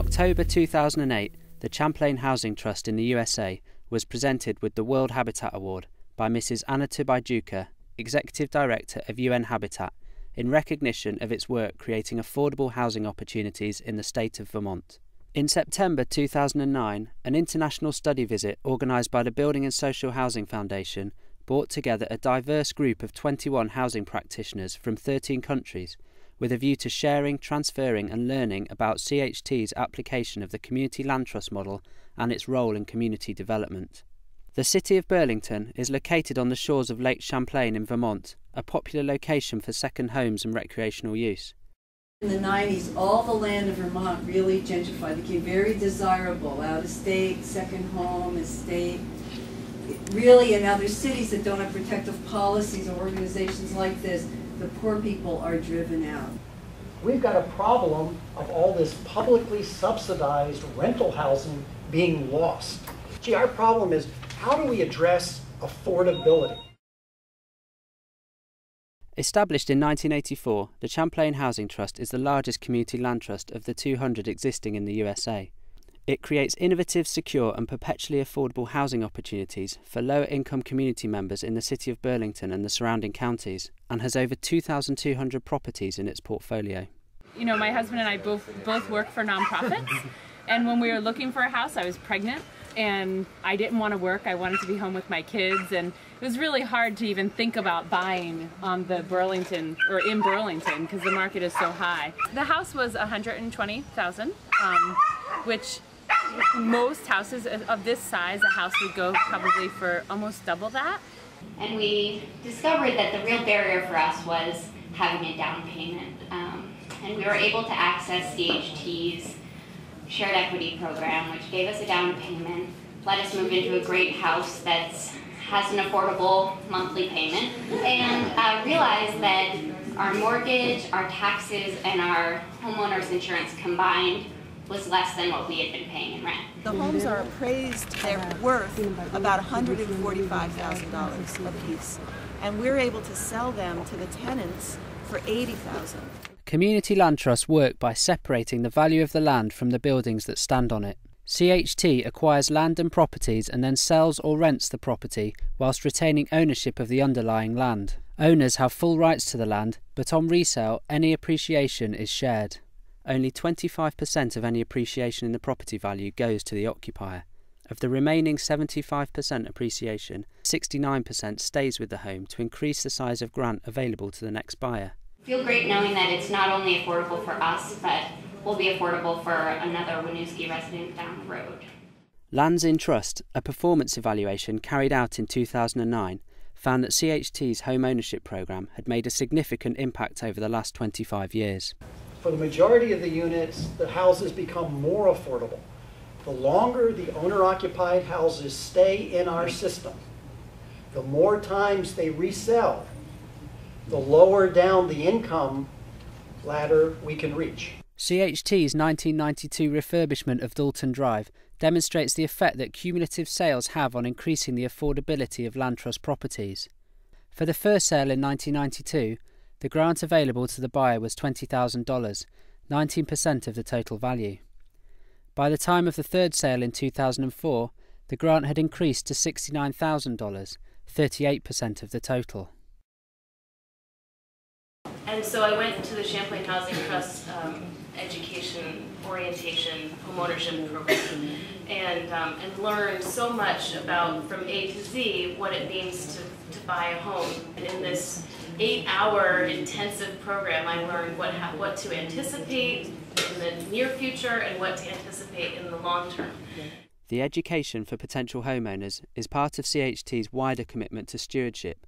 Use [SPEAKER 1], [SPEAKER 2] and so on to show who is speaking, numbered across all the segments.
[SPEAKER 1] October 2008, the Champlain Housing Trust in the USA was presented with the World Habitat Award by Mrs. Anna Tibaijuka, Executive Director of UN Habitat, in recognition of its work creating affordable housing opportunities in the state of Vermont. In September 2009, an international study visit organised by the Building and Social Housing Foundation brought together a diverse group of 21 housing practitioners from 13 countries with a view to sharing, transferring and learning about CHT's application of the Community Land Trust model and its role in community development. The city of Burlington is located on the shores of Lake Champlain in Vermont, a popular location for second homes and recreational use.
[SPEAKER 2] In the 90s, all the land of Vermont really gentrified, became very desirable, out of state, second home, estate. Really, in other cities that don't have protective policies or organizations like this, the poor people are driven out.
[SPEAKER 3] We've got a problem of all this publicly subsidized rental housing being lost. Gee, our problem is, how do we address affordability?
[SPEAKER 1] Established in 1984, the Champlain Housing Trust is the largest community land trust of the 200 existing in the USA. It creates innovative, secure and perpetually affordable housing opportunities for lower-income community members in the city of Burlington and the surrounding counties, and has over 2,200 properties in its portfolio.
[SPEAKER 4] You know, my husband and I both work for nonprofits, and when we were looking for a house, I was pregnant, and I didn't want to work. I wanted to be home with my kids, and it was really hard to even think about buying on the Burlington or in Burlington because the market is so high. The house was $120,000, which most houses of this size, a house would go probably for almost double that.
[SPEAKER 5] And we discovered that the real barrier for us was having a down payment. And we were able to access CHT's shared equity program, which gave us a down payment, let us move into a great house that has an affordable monthly payment, and realized that our mortgage, our taxes, and our homeowner's insurance combined was less than what we had been paying in rent.
[SPEAKER 6] The homes are appraised, they're worth about $145,000 a piece, and we're able to sell them to the tenants for $80,000.
[SPEAKER 1] Community land trusts work by separating the value of the land from the buildings that stand on it. CHT acquires land and properties and then sells or rents the property whilst retaining ownership of the underlying land. Owners have full rights to the land, but on resale any appreciation is shared. Only 25% of any appreciation in the property value goes to the occupier. Of the remaining 75% appreciation, 69% stays with the home to increase the size of grant available to the next buyer.
[SPEAKER 5] I feel great knowing that it's not only affordable for us, but will be affordable for another Winooski resident down the road.
[SPEAKER 1] Lands in Trust, a performance evaluation carried out in 2009, found that CHT's home ownership programme had made a significant impact over the last 25 years.
[SPEAKER 3] For the majority of the units, the houses become more affordable. The longer the owner-occupied houses stay in our system, the more times they resell, the lower down the income ladder we can reach.
[SPEAKER 1] CHT's 1992 refurbishment of Dalton Drive demonstrates the effect that cumulative sales have on increasing the affordability of land trust properties. For the first sale in 1992, the grant available to the buyer was $20,000, 19% of the total value. By the time of the third sale in 2004, the grant had increased to $69,000, 38% of the total.
[SPEAKER 7] And so I went to the Champlain Housing Trust education, orientation, homeownership program, and learned so much about, from A to Z, what it means to buy a home. And in this 8-hour intensive program, I learned what to anticipate in the near future and what to anticipate in the long term.
[SPEAKER 1] The education for potential homeowners is part of CHT's wider commitment to stewardship.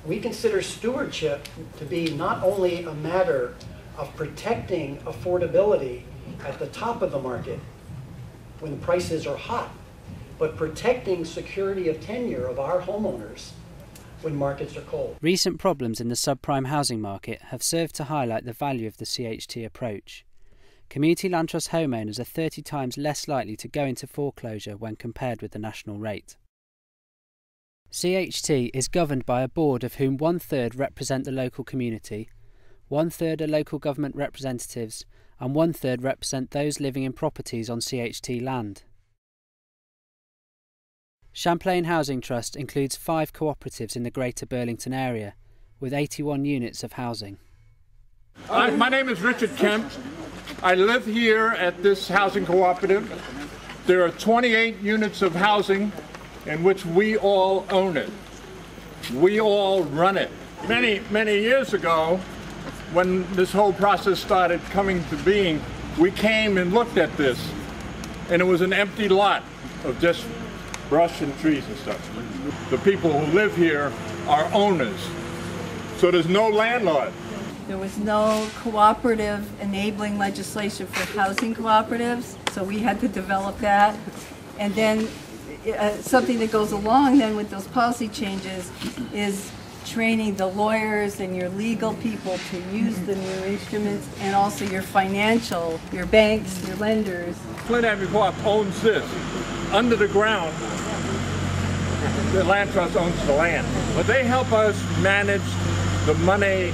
[SPEAKER 3] We consider stewardship to be not only a matter of protecting affordability at the top of the market when the prices are hot, but protecting security of tenure of our homeowners when markets are cold.
[SPEAKER 1] Recent problems in the subprime housing market have served to highlight the value of the CHT approach. Community land trust homeowners are 30 times less likely to go into foreclosure when compared with the national rate. CHT is governed by a board of whom 1/3 represent the local community, 1/3 are local government representatives and 1/3 represent those living in properties on CHT land. Champlain Housing Trust includes 5 cooperatives in the Greater Burlington area, with 81 units of housing.
[SPEAKER 8] My name is Richard Kemp. I live here at this housing cooperative. There are 28 units of housing in which we all own it. We all run it. Many years ago, when this whole process started coming to being, we came and looked at this, and it was an empty lot of just brush and trees and stuff. The people who live here are owners, so there's no landlord.
[SPEAKER 2] There was no cooperative enabling legislation for housing cooperatives, so we had to develop that. And then something that goes along then with those policy changes is training the lawyers and your legal people to use the new instruments, and also your financial, your banks, your lenders.
[SPEAKER 8] Flint Avenue Co-op owns this. Under the ground, the land trust owns the land. But they help us manage the money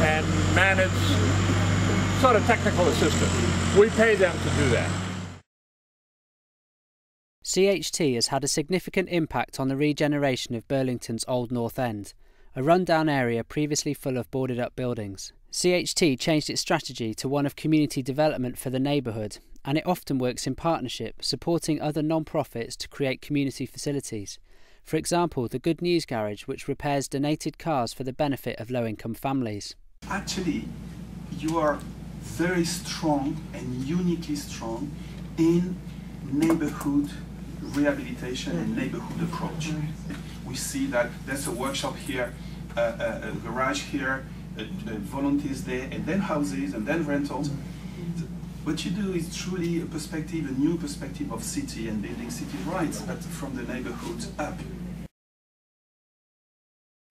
[SPEAKER 8] and manage sort of technical assistance. We pay them to do that.
[SPEAKER 1] CHT has had a significant impact on the regeneration of Burlington's Old North End, a rundown area previously full of boarded up buildings. CHT changed its strategy to one of community development for the neighbourhood, and it often works in partnership, supporting other non-profits to create community facilities. For example, the Good News Garage, which repairs donated cars for the benefit of low-income families.
[SPEAKER 9] Actually, you are very strong and uniquely strong in neighborhood rehabilitation and neighborhood approach. We see that there's a workshop here, a garage here, volunteers there, and then houses, and then rentals. What you do is truly a perspective, a new perspective of city and building city rights, but from the neighborhood up.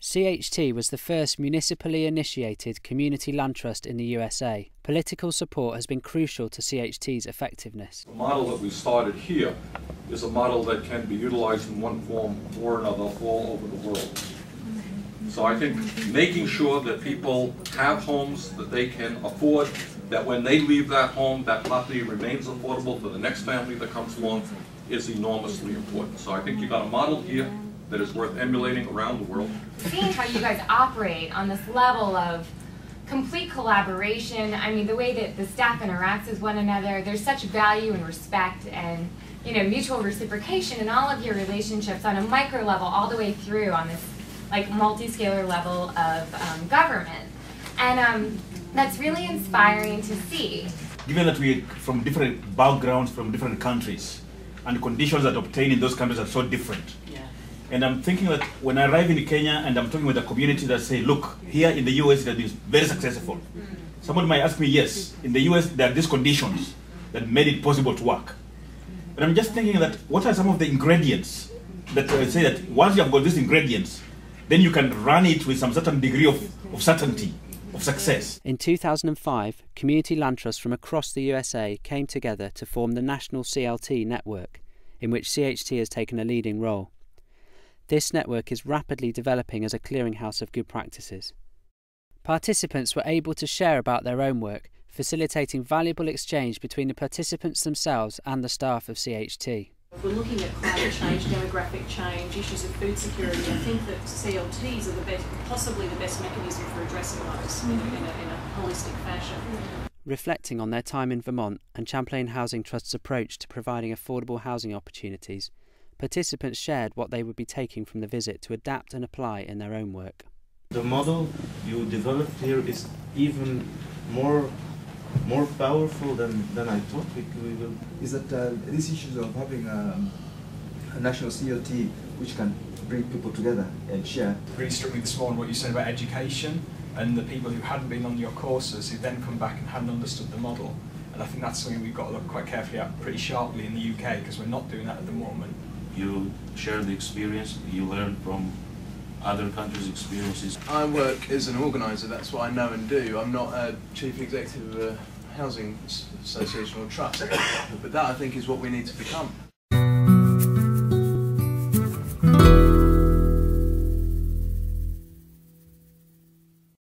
[SPEAKER 1] CHT was the first municipally initiated community land trust in the USA. Political support has been crucial to CHT's effectiveness.
[SPEAKER 10] The model that we started here is a model that can be utilized in one form or another all over the world. So I think making sure that people have homes that they can afford, that when they leave that home, that property remains affordable for the next family that comes along, is enormously important. So I think you got a model here that is worth emulating around the world.
[SPEAKER 11] Seeing how you guys operate on this level of complete collaboration, I mean, the way that the staff interacts with one another, there's such value and respect and, you know, mutual reciprocation in all of your relationships on a micro level all the way through on this like multi-scalar level of government. And that's really inspiring to see.
[SPEAKER 12] Given that we're from different backgrounds, from different countries, and the conditions that obtain in those countries are so different. And I'm thinking that when I arrive in Kenya and I'm talking with a community that say, look, here in the US that is very successful. Someone might ask me, yes, in the US there are these conditions that made it possible to work. But I'm just thinking that what are some of the ingredients that say that once you have got these ingredients, then you can run it with some certain degree of certainty, of success.
[SPEAKER 1] In 2005, community land trusts from across the USA came together to form the National CLT Network, in which CHT has taken a leading role. This network is rapidly developing as a clearinghouse of good practices. Participants were able to share about their own work, facilitating valuable exchange between the participants themselves and the staff of CHT.
[SPEAKER 13] If we're looking at climate change, demographic change, issues of food security, I think that CLTs are the best, possibly the best mechanism for addressing those in a holistic fashion.
[SPEAKER 1] Reflecting on their time in Vermont and Champlain Housing Trust's approach to providing affordable housing opportunities, participants shared what they would be taking from the visit to adapt and apply in their own work.
[SPEAKER 14] The model you developed here is even more powerful than I thought we will.
[SPEAKER 15] Is that these issues of having a national CLT which can bring people together and share.
[SPEAKER 16] Really struck me this morning what you said about education and the people who hadn't been on your courses who then come back and hadn't understood the model. And I think that's something we've got to look quite carefully at pretty sharply in the UK because we're not doing that at the moment.
[SPEAKER 17] You share the experience, you learn from other countries' experiences.
[SPEAKER 18] I work as an organiser, that's what I know and do. I'm not a chief executive of a housing association or trust, but that I think is what we need to become.